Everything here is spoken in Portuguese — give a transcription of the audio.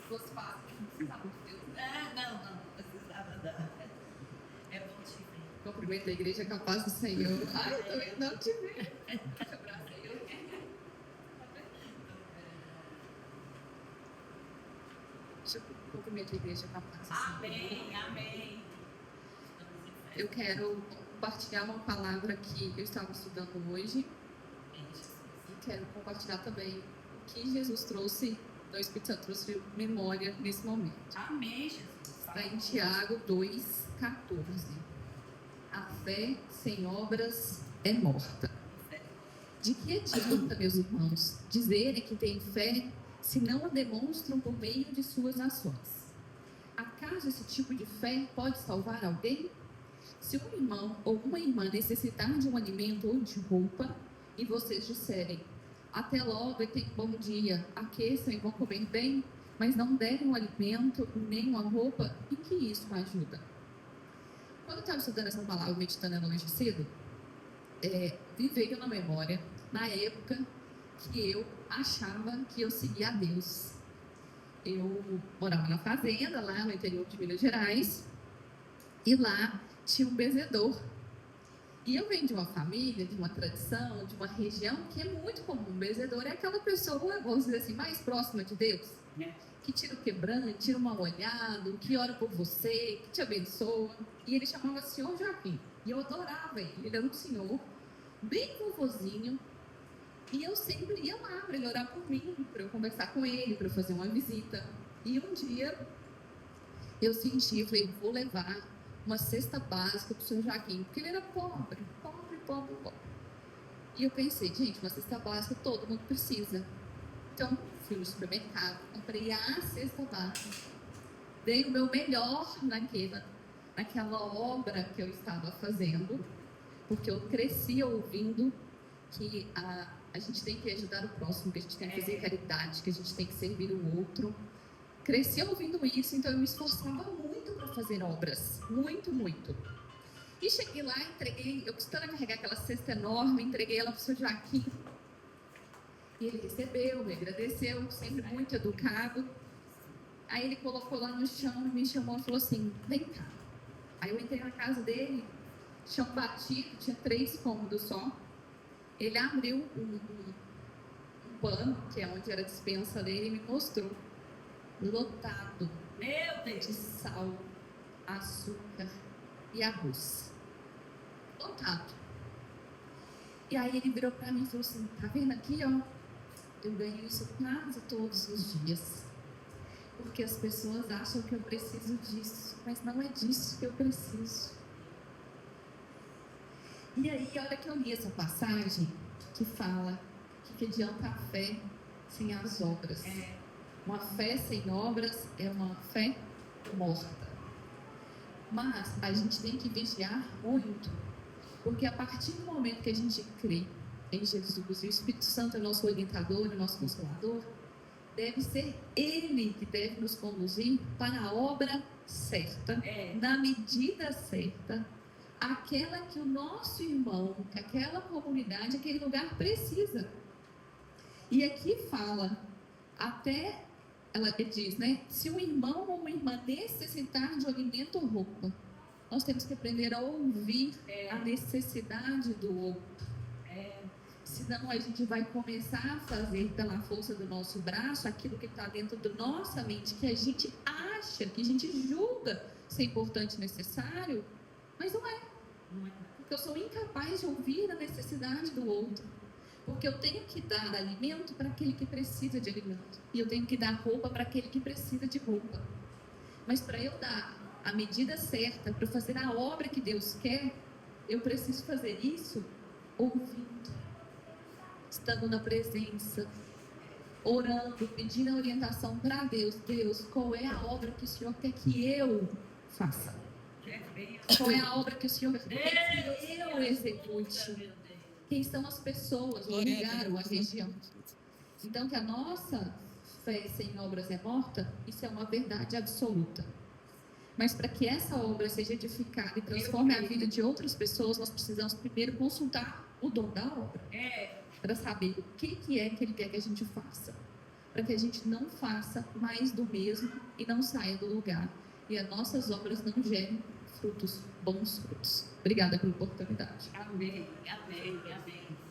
fosse fácil, não precisava de Deus. Não precisava não. É bom te ver. Cumprimento a igreja com a paz do Senhor. Ai, eu também não te ver. Te abracei, eu Cumprimento a igreja com a paz do Senhor. Amém. Eu quero compartilhar uma palavra que eu estava estudando hoje. E quero compartilhar também o que Jesus trouxe, o Espírito Santo trouxe de memória nesse momento. Amém, Jesus. Está em Tiago 2,14. A fé sem obras é morta. De que adianta, meus irmãos, dizerem que têm fé se não a demonstram por meio de suas ações? Acaso esse tipo de fé pode salvar alguém? Se um irmão ou uma irmã necessitar de um alimento ou de roupa, e vocês disserem, até logo e tenham um bom dia, aqueçam e vão comer bem, mas não derem um alimento nem uma roupa, em que isso ajuda? Quando eu estava estudando essa palavra, meditando ela hoje cedo, me veio na memória, na época que eu achava que eu seguia a Deus. Eu morava na fazenda, lá no interior de Minas Gerais, e lá tinha um benzedor. E eu venho de uma família, de uma tradição, de uma região que é muito comum. O benzedor é aquela pessoa, vamos dizer assim, mais próxima de Deus, que tira o quebrante, tira o mal-olhado, que ora por você, que te abençoa. E ele chamava Senhor Joaquim. E eu adorava ele. Ele era um senhor bem vovozinho. E eu sempre ia lá para ele orar por mim, para eu conversar com ele, para eu fazer uma visita. E um dia eu senti, falei, vou levar uma cesta básica para o Senhor Joaquim, porque ele era pobre. E eu pensei, gente, uma cesta básica todo mundo precisa. Então, fui no supermercado, comprei a cesta básica, dei o meu melhor naquela obra que eu estava fazendo, porque eu cresci ouvindo que a gente tem que ajudar o próximo, que a gente tem que fazer caridade, que a gente tem que servir o outro. Cresci ouvindo isso, então eu me esforçava muito para fazer obras, muito. E cheguei lá, entreguei, eu custando carregar aquela cesta enorme, entreguei ela para o Sr. Joaquim. E ele recebeu, me agradeceu, sempre muito educado. Aí ele colocou lá no chão, me chamou e falou assim, vem cá. Aí eu entrei na casa dele, chão batido, tinha 3 cômodos só. Ele abriu um pano, que é onde era a despensa dele, e me mostrou, lotado de sal, açúcar e arroz. Lotado. E aí ele virou para mim e falou assim, tá vendo aqui, ó? Eu ganho isso quase todos os dias. Porque as pessoas acham que eu preciso disso, mas não é disso que eu preciso. E aí, a hora que eu li essa passagem, que fala que adianta a fé sem as obras. Uma fé sem obras é uma fé morta. Mas a gente tem que vigiar muito, porque a partir do momento que a gente crê em Jesus, e o Espírito Santo é nosso orientador, é nosso consolador, deve ser Ele que deve nos conduzir para a obra certa, na medida certa, aquela que o nosso irmão, que aquela comunidade, aquele lugar precisa. E aqui fala, até ela diz, né? Se um irmão ou uma irmã necessitar de alimento ou roupa, nós temos que aprender a ouvir a necessidade do outro. Senão a gente vai começar a fazer pela força do nosso braço aquilo que está dentro da nossa mente, que a gente acha, que a gente julga ser importante e necessário, mas não é. Porque eu sou incapaz de ouvir a necessidade do outro. Porque eu tenho que dar alimento para aquele que precisa de alimento. E eu tenho que dar roupa para aquele que precisa de roupa. Mas para eu dar a medida certa, para fazer a obra que Deus quer, eu preciso fazer isso ouvindo, estando na presença, orando, pedindo a orientação para Deus. Deus, qual é a obra que o Senhor quer que eu faça? Qual é a obra que o Senhor quer que eu execute? Quem são as pessoas, o lugar ou a região? Então, que a nossa fé sem obras é morta, isso é uma verdade absoluta. Mas para que essa obra seja edificada e transforme a vida de outras pessoas, nós precisamos primeiro consultar o dono da obra. Para saber o que é que ele quer que a gente faça. para que a gente não faça mais do mesmo e não saia do lugar. E as nossas obras não gerem frutos, bons frutos. Obrigada pela oportunidade. Amém, amém, amém.